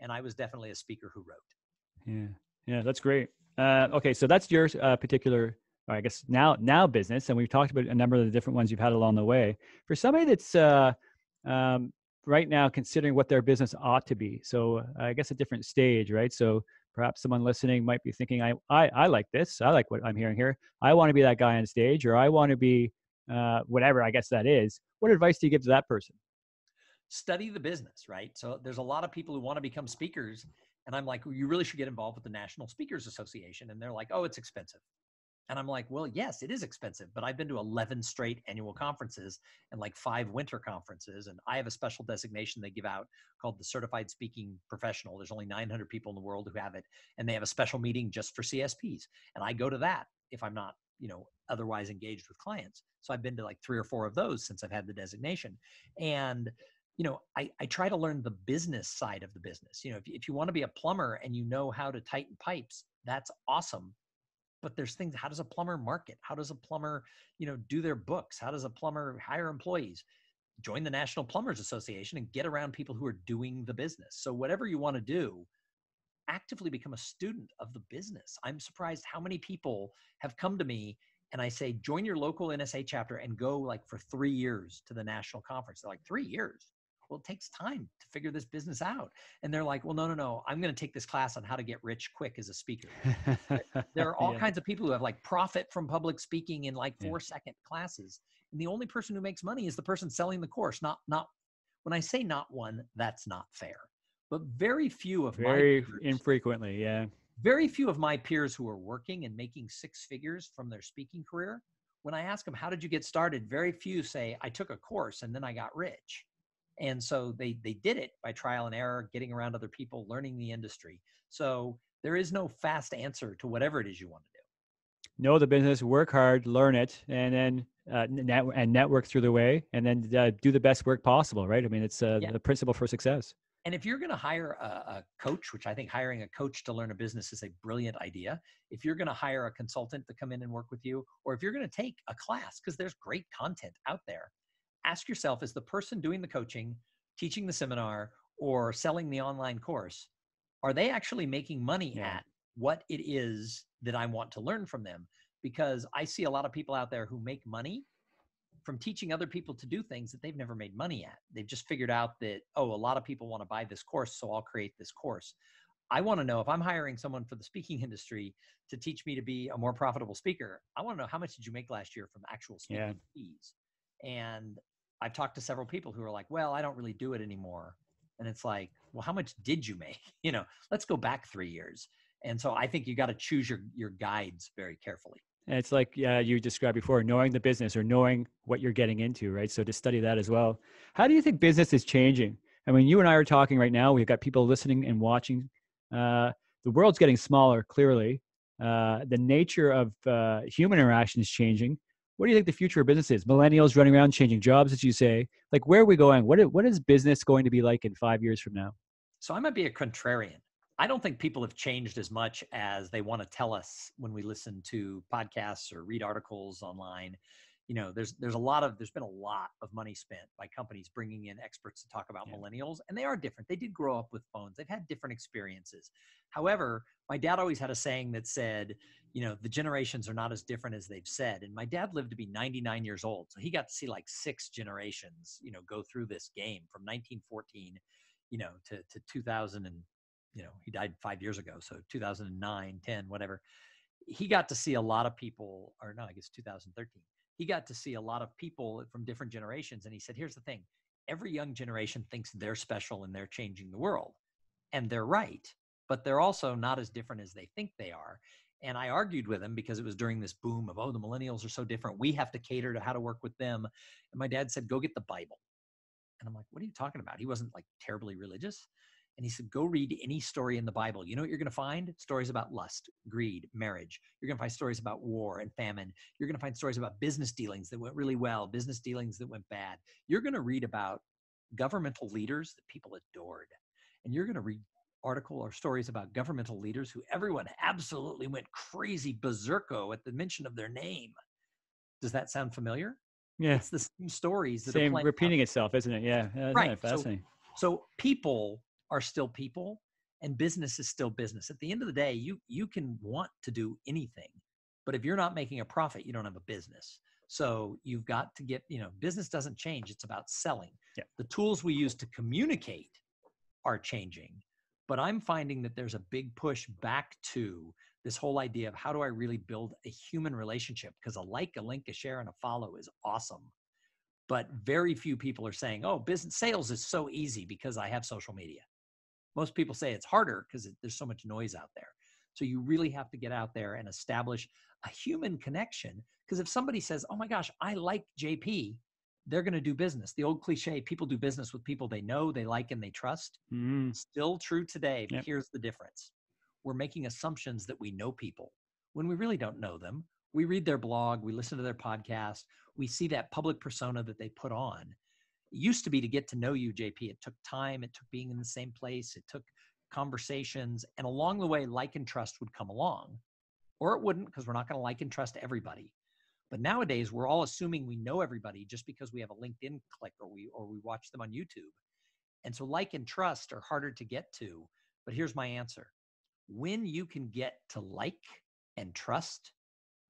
and I was definitely a speaker who wrote. Yeah, yeah, that's great. Okay, so that's your particular, or I guess now business, and we've talked about a number of the different ones you've had along the way. For somebody that's um, right now considering what their business ought to be, so I guess a different stage, right? So perhaps someone listening might be thinking, I like this, I like what I'm hearing here. I want to be that guy on stage, or I want to be whatever I guess that is. What advice do you give to that person? Study the business, right? So there's a lot of people who want to become speakers, and I'm like, well, you really should get involved with the National Speakers Association. And they're like, oh, it's expensive. And I'm like, well, yes, it is expensive, but I've been to 11 straight annual conferences and like 5 winter conferences. And I have a special designation they give out called the Certified Speaking Professional. There's only 900 people in the world who have it. And they have a special meeting just for CSPs. And I go to that if I'm not, otherwise engaged with clients. So I've been to like 3 or 4 of those since I've had the designation. And I try to learn the business side of the business. If you want to be a plumber and you know how to tighten pipes, that's awesome. But there's things, how does a plumber market? How does a plumber, do their books? How does a plumber hire employees? Join the National Plumbers Association and get around people who are doing the business. So whatever you want to do, actively become a student of the business. I'm surprised how many people have come to me and I say, join your local NSA chapter and go like for 3 years to the national conference. They're like, 3 years? Well, it takes time to figure this business out. And they're like, well, no. I'm going to take this class on how to get rich quick as a speaker. There are all Yeah, kinds of people who have like profit from public speaking in like yeah. 4-second classes. And the only person who makes money is the person selling the course. Not when I say not one, that's not fair. But very few of my Very peers, infrequently, yeah. very few of my peers who are working and making 6 figures from their speaking career, when I ask them, how did you get started? Very few say, I took a course and then I got rich. And so they did it by trial and error, getting around other people, learning the industry. So there is no fast answer to whatever it is you want to do. Know the business, work hard, learn it, and then network through the way, and then do the best work possible, right? I mean, it's Yeah. the principle for success. And if you're going to hire a coach, which I think hiring a coach to learn a business is a brilliant idea, if you're going to hire a consultant to come in and work with you, or if you're going to take a class, because there's great content out there, ask yourself, is the person doing the coaching, teaching the seminar, or selling the online course, are they actually making money Yeah, at what it is that I want to learn from them? Because I see a lot of people out there who make money from teaching other people to do things that they've never made money at. They've just figured out that, oh, a lot of people want to buy this course, so I'll create this course. I want to know, if I'm hiring someone for the speaking industry to teach me to be a more profitable speaker, I want to know, how much did you make last year from actual yeah. speaking fees? And I've talked to several people who are like, well, I don't really do it anymore. And it's like, well, how much did you make? Let's go back 3 years. And so I think you got to choose your guides very carefully. And it's like you described before, knowing the business or knowing what you're getting into, right? So to study that as well. How do you think business is changing? I mean, you and I are talking right now. We've got people listening and watching. The world's getting smaller, clearly. The nature of human interaction is changing. What do you think the future of business is? Millennials running around changing jobs, as you say. Like, where are we going? What is business going to be like in 5 years from now? So I might be a contrarian. I don't think people have changed as much as they want to tell us when we listen to podcasts or read articles online. There's been a lot of money spent by companies bringing in experts to talk about Yeah. millennials, and they are different. They did grow up with phones. They've had different experiences. However, my dad always had a saying that said, the generations are not as different as they've said. And my dad lived to be 99 years old. So he got to see like 6 generations, go through this game from 1914, to 2000, and, he died 5 years ago. So 2009, 10, whatever. He got to see a lot of people, or no, I guess 2013. he got to see a lot of people from different generations. And he said, here's the thing. Every young generation thinks they're special and they're changing the world. And they're right, but they're also not as different as they think they are. And I argued with him because it was during this boom of, oh, the millennials are so different. We have to cater to how to work with them. And my dad said, go get the Bible. And I'm like, what are you talking about? He wasn't like terribly religious. And he said, go read any story in the Bible. You know what you're going to find? Stories about lust, greed, marriage. You're going to find stories about war and famine. You're going to find stories about business dealings that went really well, business dealings that went bad. You're going to read about governmental leaders that people adored. And you're going to read article or stories about governmental leaders who everyone absolutely went crazy berserko at the mention of their name. Does that sound familiar? Yeah. It's the same stories that are Same playing repeating out. itself, isn't it? Yeah. Isn't Right. that fascinating? So people are still people and business is still business. At the end of the day, you can want to do anything, but if you're not making a profit, you don't have a business. So you've got to get, business doesn't change. It's about selling. Yeah. The tools we use to communicate are changing, but I'm finding that there's a big push back to this whole idea of how do I really build a human relationship? Because a like, a link, a share, and a follow is awesome. But very few people are saying, oh, business sales is so easy because I have social media. Most people say it's harder because there's so much noise out there. So you really have to get out there and establish a human connection. Because if somebody says, oh my gosh, I like JP, they're going to do business. The old cliche, people do business with people they know, they like, and they trust. Still true today, but here's the difference. We're making assumptions that we know people when we really don't know them. We read their blog, we listen to their podcast, we see that public persona that they put on. It used to be to get to know you, JP. It took time, it took being in the same place, it took conversations, and along the way, like and trust would come along. Or it wouldn't, because we're not going to like and trust everybody. But nowadays, we're all assuming we know everybody just because we have a LinkedIn click or we watch them on YouTube. And so like and trust are harder to get to. But here's my answer. When you can get to like and trust,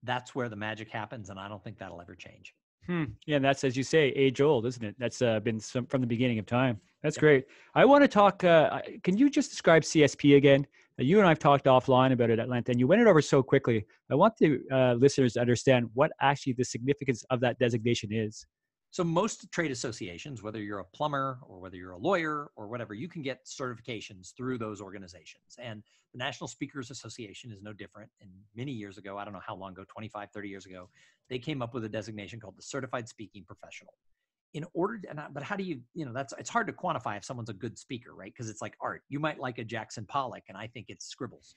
that's where the magic happens. And I don't think that'll ever change. Yeah, and that's, as you say, age old, isn't it? That's been from the beginning of time. That's Yep. great. I want to talk, can you just describe CSP again? You and I have talked offline about it at length, and you went it over so quickly. I want the listeners to understand what actually the significance of that designation is. So most trade associations, whether you're a plumber or whether you're a lawyer or whatever, you can get certifications through those organizations. And the National Speakers Association is no different. And many years ago, I don't know how long ago, 25, 30 years ago, they came up with a designation called the Certified Speaking Professional. But how do you, it's hard to quantify if someone's a good speaker, right? Because it's like art. You might like a Jackson Pollock and I think it's scribbles.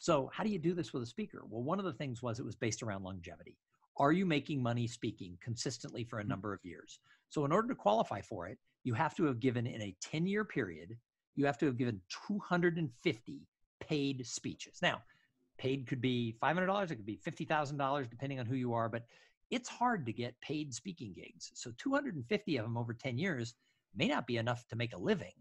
So how do you do this with a speaker? Well, one of the things was it was based around longevity. Are you making money speaking consistently for a number of years? So in order to qualify for it, you have to have given in a 10-year period, you have to have given 250 paid speeches. Now, paid could be $500, it could be $50,000, depending on who you are, but it's hard to get paid speaking gigs. So 250 of them over 10 years may not be enough to make a living,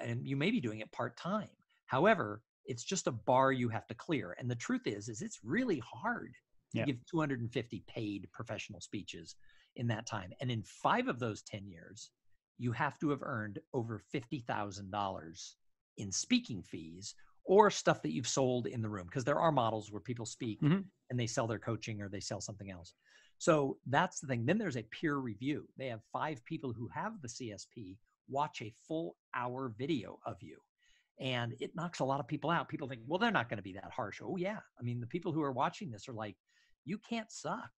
and you may be doing it part-time. However, it's just a bar you have to clear. And the truth is it's really hard to give 250 paid professional speeches in that time. And in 5 of those 10 years, you have to have earned over $50,000 in speaking fees or stuff that you've sold in the room. Because there are models where people speak and they sell their coaching or they sell something else. So that's the thing. Then there's a peer review. They have 5 people who have the CSP watch a full hour video of you. And it knocks a lot of people out. People think, well, they're not going to be that harsh. Oh, yeah. I mean, the people who are watching this are like, you can't suck.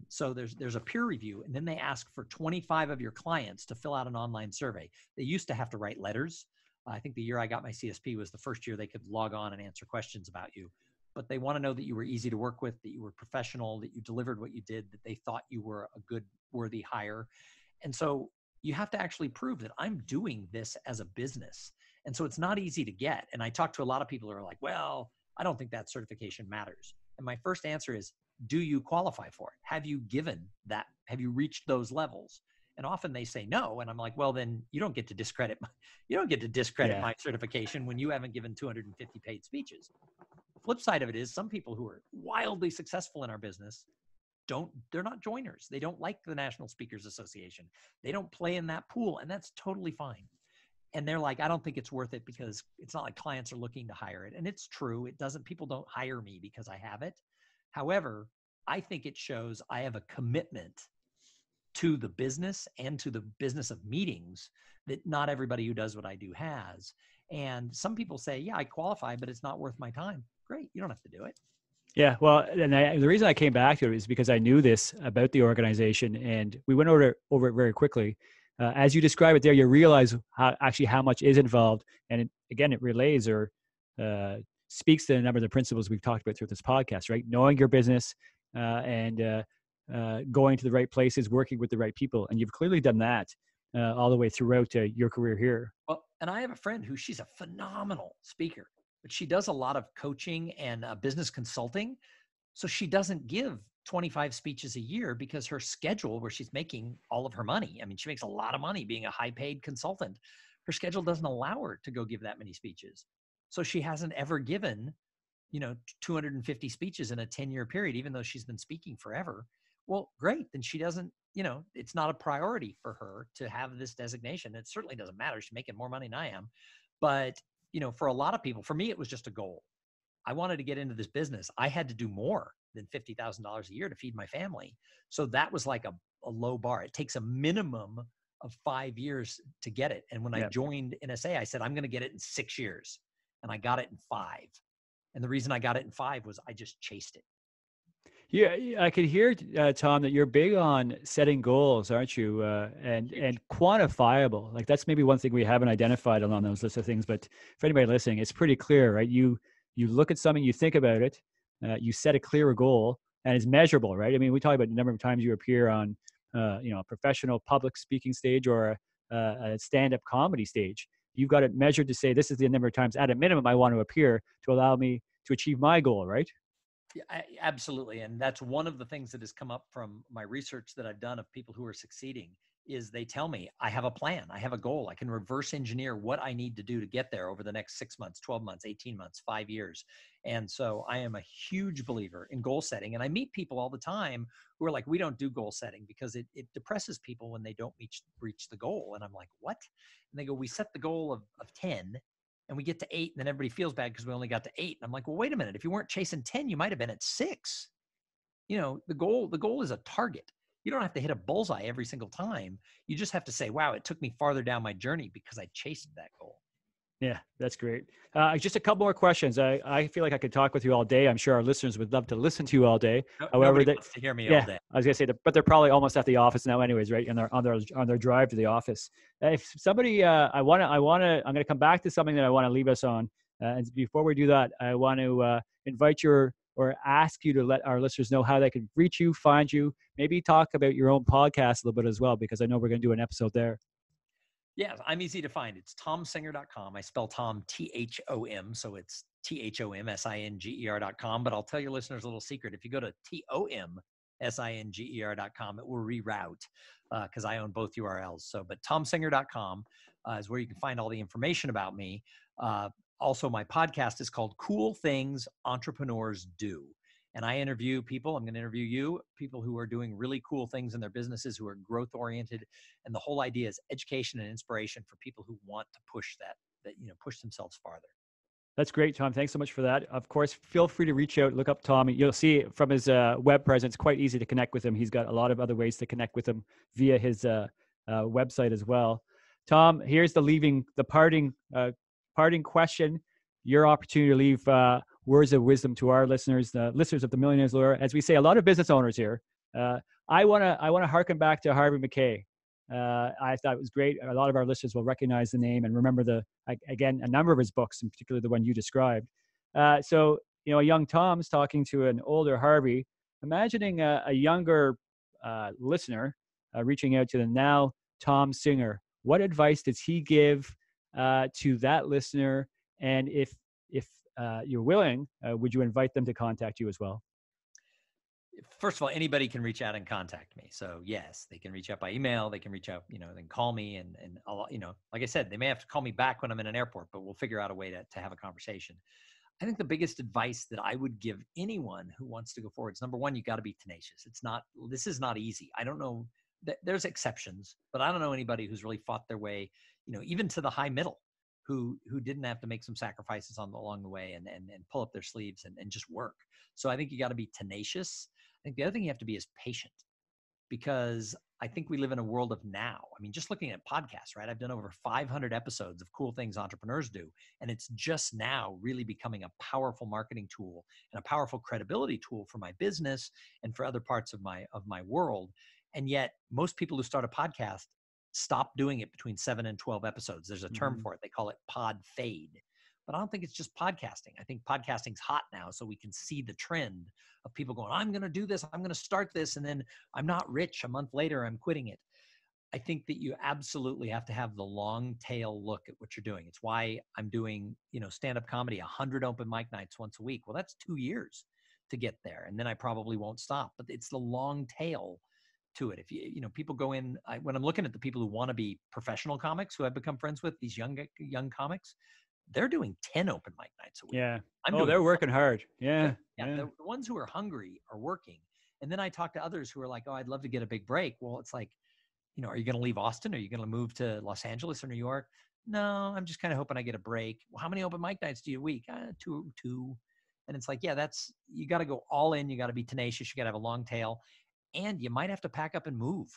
So there's a peer review, and then they ask for 25 of your clients to fill out an online survey. They used to have to write letters. I think the year I got my CSP was the first year they could log on and answer questions about you. But they want to know that you were easy to work with, that you were professional, that you delivered what you did, that they thought you were a good, worthy hire. And so you have to actually prove that I'm doing this as a business. And so it's not easy to get. And I talk to a lot of people who are like, well, I don't think that certification matters. And my first answer is, do you qualify for it? Have you given that? Have you reached those levels? And often they say no. And I'm like, well, then you don't get to discredit my certification when you haven't given 250 paid speeches. The flip side of it is some people who are wildly successful in our business they're not joiners. They don't like the National Speakers Association. They don't play in that pool, and that's totally fine. And they're like, I don't think it's worth it because it's not like clients are looking to hire it. And it's true. People don't hire me because I have it. However, I think it shows I have a commitment to the business and to the business of meetings that not everybody who does what I do has. And some people say, yeah, I qualify, but it's not worth my time. Great. You don't have to do it. Yeah, well, and the reason I came back to it is because I knew this about the organization, and we went over it very quickly. As you describe it there, you realize how much is involved, and again, it relays or speaks to a number of the principles we've talked about through this podcast. Right, knowing your business and going to the right places, working with the right people, and you've clearly done that all the way throughout your career here. Well, and I have a friend who she's a phenomenal speaker, but she does a lot of coaching and business consulting. So she doesn't give 25 speeches a year because her schedule, where she's making all of her money, I mean, she makes a lot of money being a high paid consultant. Her schedule doesn't allow her to go give that many speeches. So she hasn't ever given, 250 speeches in a 10-year period, even though she's been speaking forever. Well, great. Then she doesn't, it's not a priority for her to have this designation. It certainly doesn't matter. She's making more money than I am. But, for a lot of people, for me, it was just a goal. I wanted to get into this business. I had to do more than $50,000 a year to feed my family. So that was like a low bar. It takes a minimum of 5 years to get it. And when I joined NSA, I said, I'm going to get it in 6 years. And I got it in 5. And the reason I got it in 5 was I just chased it. Yeah, I could hear, Tom, that you're big on setting goals, aren't you? And quantifiable. Like that's maybe one thing we haven't identified along those lists of things. But for anybody listening, it's pretty clear, right? You look at something, you think about it, you set a clear goal, and it's measurable, right? I mean, we talk about the number of times you appear on, a professional public speaking stage or a stand-up comedy stage. You've got it measured to say this is the number of times at a minimum I want to appear to allow me to achieve my goal, right? Yeah, absolutely. And that's one of the things that has come up from my research that I've done of people who are succeeding is they tell me, I have a plan, I have a goal, I can reverse engineer what I need to do to get there over the next 6 months, 12 months, 18 months, 5 years. And so I am a huge believer in goal setting. And I meet people all the time who are like, we don't do goal setting because it depresses people when they don't reach the goal. And I'm like, what? And they go, we set the goal of 10 and we get to 8 and then everybody feels bad because we only got to 8. And I'm like, well, wait a minute. If you weren't chasing 10, you might've been at 6. The goal is a target. You don't have to hit a bullseye every single time. You just have to say, wow, it took me farther down my journey because I chased that goal. Yeah, that's great. Just a couple more questions. I feel like I could talk with you all day. I'm sure our listeners would love to listen to you all day. However, nobody wants to hear me all day. I was gonna say that, but they're probably almost at the office now, anyways, right? And they're on their drive to the office. If somebody, I'm gonna come back to something that I want to leave us on. And before we do that, I want to invite you or ask you to let our listeners know how they can reach you, find you, maybe talk about your own podcast a little bit as well, because I know we're going to do an episode there. Yeah, I'm easy to find. It's ThomSinger.com. I spell Tom Thom, so it's ThomSinger.com. But I'll tell your listeners a little secret. If you go to ThomSinger.com, it will reroute because I own both URLs. So, but ThomSinger.com is where you can find all the information about me. Also, my podcast is called Cool Things Entrepreneurs Do. And I interview people, I'm going to interview you, people who are doing really cool things in their businesses, who are growth oriented. And the whole idea is education and inspiration for people who want to push push themselves farther. That's great, Tom. Thanks so much for that. Of course, feel free to reach out, look up Tom. You'll see from his web presence, quite easy to connect with him. He's got a lot of other ways to connect with him via his website as well. Tom, here's the parting question. Your opportunity to leave words of wisdom to our listeners, the listeners of the Millionaire's Lure. As we say, a lot of business owners here. I want to harken back to Harvey Mackay. I thought it was great. A lot of our listeners will recognize the name and remember again, a number of his books, in particular the one you described. So, a young Tom's talking to an older Harvey, imagining a younger listener reaching out to the now Thom Singer. What advice does he give to that listener? And if you're willing, would you invite them to contact you as well? First of all, anybody can reach out and contact me. So yes, they can reach out by email. They can reach out, then call me and I'll, like I said, they may have to call me back when I'm in an airport, but we'll figure out a way to have a conversation. I think the biggest advice that I would give anyone who wants to go forward is, number one, you got to be tenacious. This is not easy. I don't know, there's exceptions, but I don't know anybody who's really fought their way, even to the high middle, who didn't have to make some sacrifices along the way and pull up their sleeves and just work. So I think you got to be tenacious. think the other thing you have to be is patient, because I think we live in a world of now. I mean, just looking at podcasts, right? I've done over 500 episodes of cool things entrepreneurs do. And it's just now really becoming a powerful marketing tool and a powerful credibility tool for my business and for other parts of my world. And yet most people who start a podcast stop doing it between 7 and 12 episodes. There's a term for it. They call it pod fade. But I don't think it's just podcasting. I think podcasting's hot now, so we can see the trend of people going, I'm going to do this, I'm going to start this, and then I'm not rich. A month later, I'm quitting it. I think that you absolutely have to have the long tail look at what you're doing. It's why I'm doing, stand-up comedy, 100 open mic nights once a week. Well, that's 2 years to get there, and then I probably won't stop. But it's the long tail to it. If people go in, when I'm looking at the people who want to be professional comics, who I've become friends with, these young comics, they're doing 10 open mic nights a week. Yeah. I'm they're working hard. Yeah. The ones who are hungry are working. And then I talk to others who are like, oh, I'd love to get a big break. Well, it's like, are you going to leave Austin? Are you going to move to Los Angeles or New York? No, I'm just kind of hoping I get a break. Well, how many open mic nights do you a week? Two. And it's like, yeah, you got to go all in. You got to be tenacious. You got to have a long tail, and you might have to pack up and move.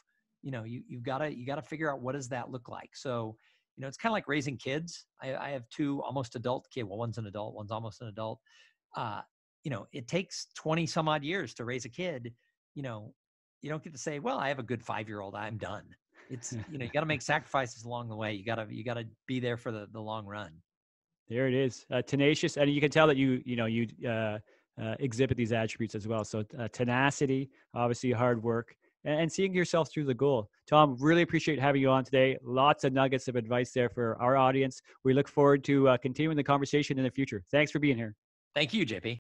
You've got to figure out, what does that look like? So, it's kind of like raising kids. I have 2 almost adult kids. Well, one's an adult, one's almost an adult. It takes 20 some odd years to raise a kid. You don't get to say, well, I have a good 5-year-old, I'm done. It's, you got to make sacrifices along the way. You got to be there for the long run. There it is. Tenacious. And you can tell that you exhibit these attributes as well. So tenacity, obviously hard work, and seeing yourself through the goal. Thom, really appreciate having you on today. Lots of nuggets of advice there for our audience. We look forward to continuing the conversation in the future. Thanks for being here. Thank you, JP.